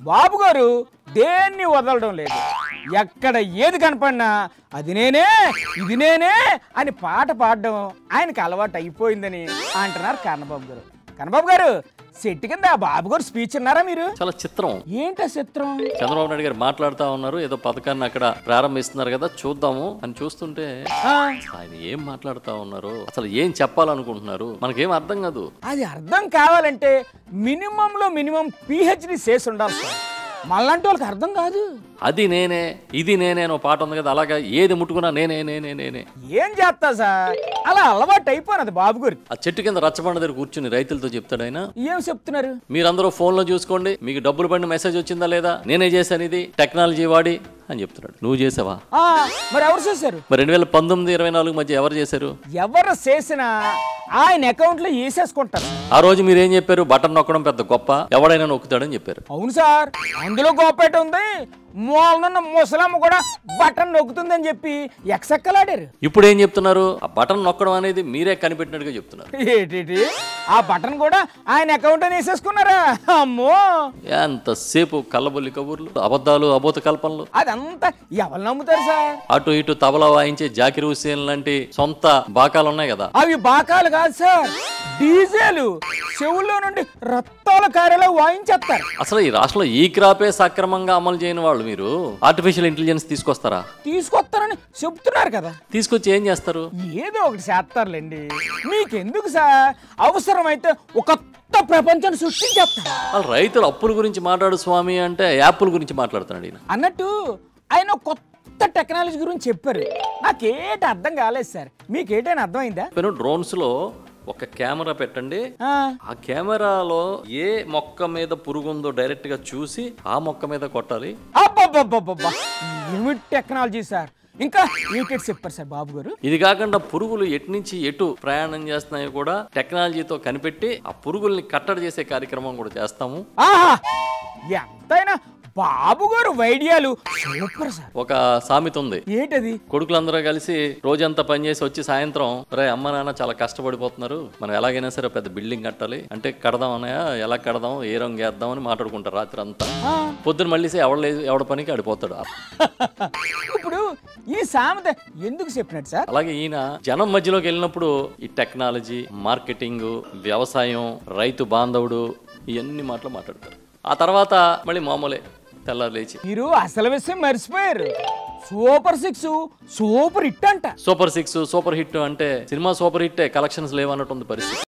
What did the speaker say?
బాబు గారు దేన్ని వదలడం లేదు. ఎక్కడ ఏది కనపడినా అది నేనే ఇది నేనే అని పాట పాడడం ఆయనకి అలవాటు అయిపోయిందని అంటున్నారు కన్నబాబు గారు. కన్నబాబు గారు సెట్ కింద బాబు గారు స్పీచ్ విన్నారా మీరు? చాలా చిత్రం. ఏంటా చిత్రం? చంద్రబాబు నాయుడు గారు మాట్లాడుతూ ఉన్నారు, ఏదో పథకాన్ని అక్కడ ప్రారంభిస్తున్నారు కదా, చూద్దాము అని చూస్తుంటే ఆయన ఏం మాట్లాడుతూ ఉన్నారు, అసలు ఏం చెప్పాలనుకుంటున్నారు మనకేం అర్థం కాదు. అది అర్థం కావాలంటే మినిమంలో మినిమం PhD చేసి ఉండాలి సార్. మళ్ళంటే వాళ్ళకి అర్థం కాదు. అది నేనే ఇది నేనే అని పాట ఉంది కదా, అలాగా ఏది ముట్టుకున్నా నేనే నేనే నేనే. ఏం చేస్తా సార్, అలా అలవాటు అయిపోయినది బాబు గారికి. ఆ చెట్టు కింద రచ్చబండ దగ్గర కూర్చుని రైతులతో చెప్తాడు ఆయన. ఏం చెప్తున్నారు? మీరందరూ ఫోన్ లో చూసుకోండి, మీకు డబ్బులు పడిన మెసేజ్ వచ్చిందా లేదా, నేనే చేశాను ఇది టెక్నాలజీ వాడి అని చెప్తున్నాడు. నువ్వు చేసావా? మరి ఎవరు చేశారు? మరి 2019-24 మధ్య ఎవరు చేశారు? ఎవరు చేసినా ఆయన అకౌంట్ లో వేసేసుకుంటారు. ఆ రోజు మీరు ఏం చెప్పారు? బటన్ నొక్కడం పెద్ద గొప్ప, ఎవడైనా నొక్కుతాడని చెప్పారు. అవును సార్, అందులో గొప్పేట ఉంది. మూలనున్న ముసలమ్మ కూడా బటన్ నొక్కుతుందని చెప్పి ఎక్సెక్కలాడారు. ఇప్పుడు ఏం చెప్తున్నారు? ఆ బటన్ నొక్కడం అనేది మీరే కనిపెట్టినట్టుగా చెప్తున్నారు. ఏంటి ఆ బటన్ కూడా ఆయన అకౌంట్ అని వేసేసుకున్నారా? అమ్మో, ఎంతసేపు కళ్ళబొల్లి కబుర్లు, అబద్ధాలు, అబోత కల్పనలు. అదంతా ఎవరు నమ్ముతారు సార్? అటు ఇటు తబలా వాయించే జాకిర్ హుస్సేన్ లాంటి సొంత బాకాలు ఉన్నాయి కదా, అవి బాకాలు కాదు సార్, డీజేలు. చెవుల్లో నుండి రక్తాల కార్యాలు వాయించేస్తారు. అసలు ఈ రాష్ట్రంలో ఈ క్రాపే సక్రమంగా అమలు చేయని వాళ్ళు మీరు ఆర్టిఫిషియల్ ఇంటెలిజెన్స్ తీసుకొస్తారా? తీసుకొస్తారని చెప్తున్నారు కదా. తీసుకొచ్చి ఏం చేస్తారు? ఏదో ఒకటి చేస్తారులేండి. మీకెందుకు సార్? అవసరమైతే ఒక కొత్త ప్రపంచాన్ని సృష్టించేస్తారు. వాళ్ళు రైతులు అప్పుల గురించి మాట్లాడు స్వామి అంటే యాప్ల గురించి మాట్లాడుతున్నాడు ఈయన. అన్నట్టు ఆయన కొత్త టెక్నాలజీ గురించి చెప్పారు. నాకేటి అర్థం కాలేదు సార్, మీకేటైనా అర్థమైందా? డ్రోన్స్ లో ఒక కెమెరా పెట్టండి, ఆ కెమెరాలో ఏ మొక్క మీద పురుగు ఉందో డైరెక్ట్ గా చూసి ఆ మొక్క మీద కొట్టాలి. అబ్బబ్బబ్బబ్బబ్బా, ఏమిటి టెక్నాలజీ సార్! ఇంకా ఏంటి చెప్పారు సార్ బాబు గారు? ఇది కాకుండా పురుగులు ఎటు నుంచి ఎటు ప్రయాణం చేస్తున్నాయో కూడా టెక్నాలజీతో కనిపెట్టి ఆ పురుగుల్ని కట్టడి చేసే కార్యక్రమం కూడా చేస్తాము. ఎంతైనా బాబు గారు ఐడియాలు సూపర్ సార్. ఒక సామెత ఉంది, ఏంటది? కొడుకులందరూ కలిసి రోజంతా పనిచేసి వచ్చి సాయంత్రం రే అమ్మ నాన్న చాలా కష్టపడిపోతున్నారు, మనం ఎలాగైనా సరే పెద్ద బిల్డింగ్ కట్టాలి అంటే కడదాం అన్నయ్య, ఎలా కడదాం, ఏ రంగు వేద్దాం అని మాట్లాడుకుంటారు రాత్రి అంతా. పొద్దున మళ్ళీ ఎవడ పనికి ఆడిపోతాడు. ఇప్పుడు ఈ సామెత ఎందుకు చెప్పినట్టు సార్? అలాగే ఈయన జనం మధ్యలోకి వెళ్ళినప్పుడు ఈ టెక్నాలజీ, మార్కెటింగ్, వ్యవసాయం, రైతు బాంధవుడు ఇవన్నీ మాట్లాడతారు. ఆ తర్వాత మళ్ళీ మామూలే తెల్లారు లేచి. మీరు అసలు విషయం మర్చిపోయారు. సూపర్ 6 సూపర్ హిట్ అంట. సూపర్ 6 సూపర్ హిట్ అంటే సినిమా సూపర్ హిట్టే, కలెక్షన్స్ లేవన్నట్టుంది పరిస్థితి.